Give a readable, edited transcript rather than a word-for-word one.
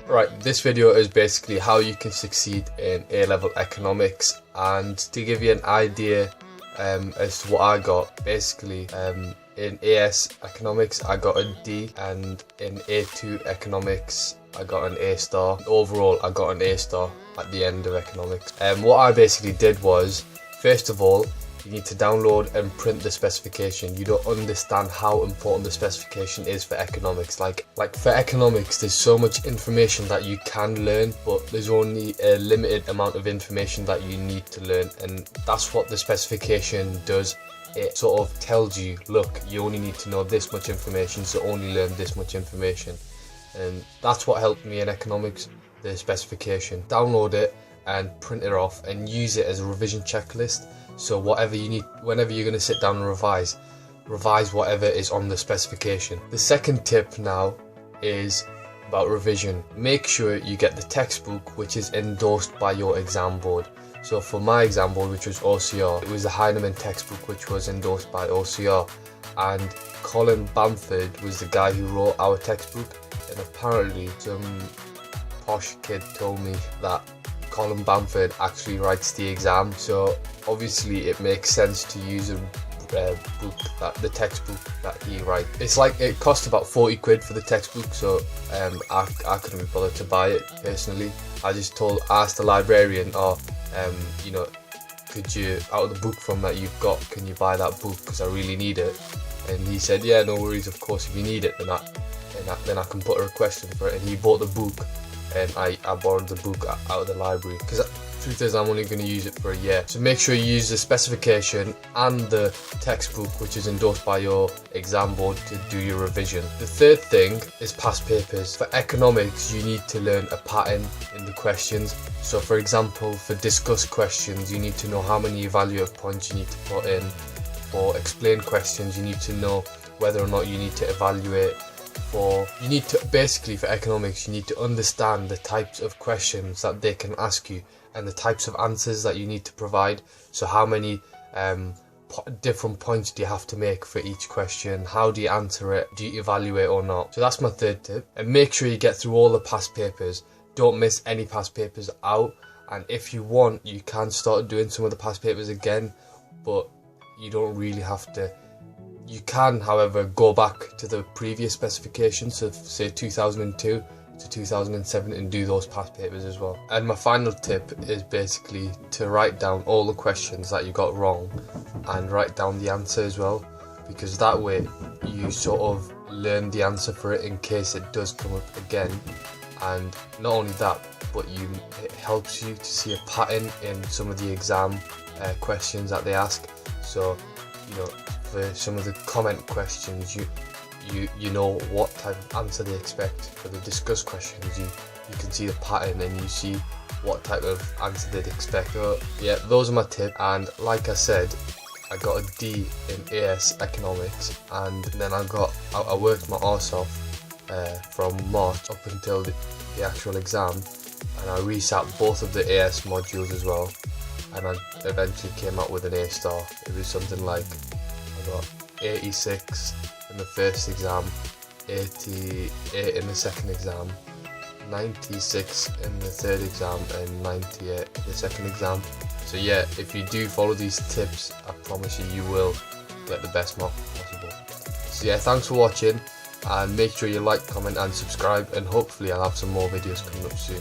Right, this video is basically how you can succeed in A-level economics, and to give you an idea as to what I got, basically in AS economics I got a D, and in A2 economics I got an A star. Overall I got an A star at the end of economics. What I basically did was, first of all, you need to download and print the specification. You don't understand how important the specification is for economics. Like for economics, there's so much information that you can learn, but there's only a limited amount of information that you need to learn, and that's what the specification does. It sort of tells you, look, you only need to know this much information, so only learn this much information. And that's what helped me in economics, the specification. Download it and print it off and use it as a revision checklist. So whatever you need, whenever you're going to sit down and revise whatever is on the specification. The second tip now is about revision. Make sure you get the textbook which is endorsed by your exam board. So for my exam board, which was OCR, it was the Heinemann textbook which was endorsed by OCR, and Colin Bamford was the guy who wrote our textbook, and apparently some posh kid told me that Colin Bamford actually writes the exam, so obviously it makes sense to use a the textbook that he writes. It's like, it cost about 40 quid for the textbook, so I couldn't be bothered to buy it personally. I just asked the librarian, you know, could you, out of the book from that you've got, can you buy that book because I really need it? And he said, yeah, no worries, of course, if you need it then I can put a request in for it. And he bought the book, and I borrowed the book out of the library, because truth is I'm only going to use it for a year. So make sure you use the specification and the textbook which is endorsed by your exam board to do your revision. The third thing is past papers. For economics you need to learn a pattern in the questions. So for example, for discuss questions you need to know how many evaluative points you need to put in. For explain questions you need to know whether or not you need to evaluate. Basically for economics you need to understand the types of questions that they can ask you and the types of answers that you need to provide. So how many different points do you have to make for each question? How do you answer it? Do you evaluate or not? So that's my third tip. And make sure you get through all the past papers. Don't miss any past papers out, and if you want you can start doing some of the past papers again, but you don't really have to. You can, however, go back to the previous specifications, so say 2002 to 2007, and do those past papers as well. And my final tip is basically to write down all the questions that you got wrong and write down the answer as well, because that way you sort of learn the answer for it in case it does come up again. And not only that, but it helps you to see a pattern in some of the exam questions that they ask. So, you know, for some of the comment questions, you know what type of answer they expect. For the discuss questions, you can see the pattern and you see what type of answer they'd expect. So yeah, those are my tips. And like I said, I got a D in AS economics, and then I worked my arse off from March up until the actual exam, and I resat both of the AS modules as well, and I eventually came out with an A star. It was something like, I got 86 in the first exam, 88 in the second exam, 96 in the third exam, and 98 in the second exam. So yeah, if you do follow these tips, I promise you will get the best mark possible. So yeah, thanks for watching, and make sure you like, comment and subscribe, and hopefully I'll have some more videos coming up soon.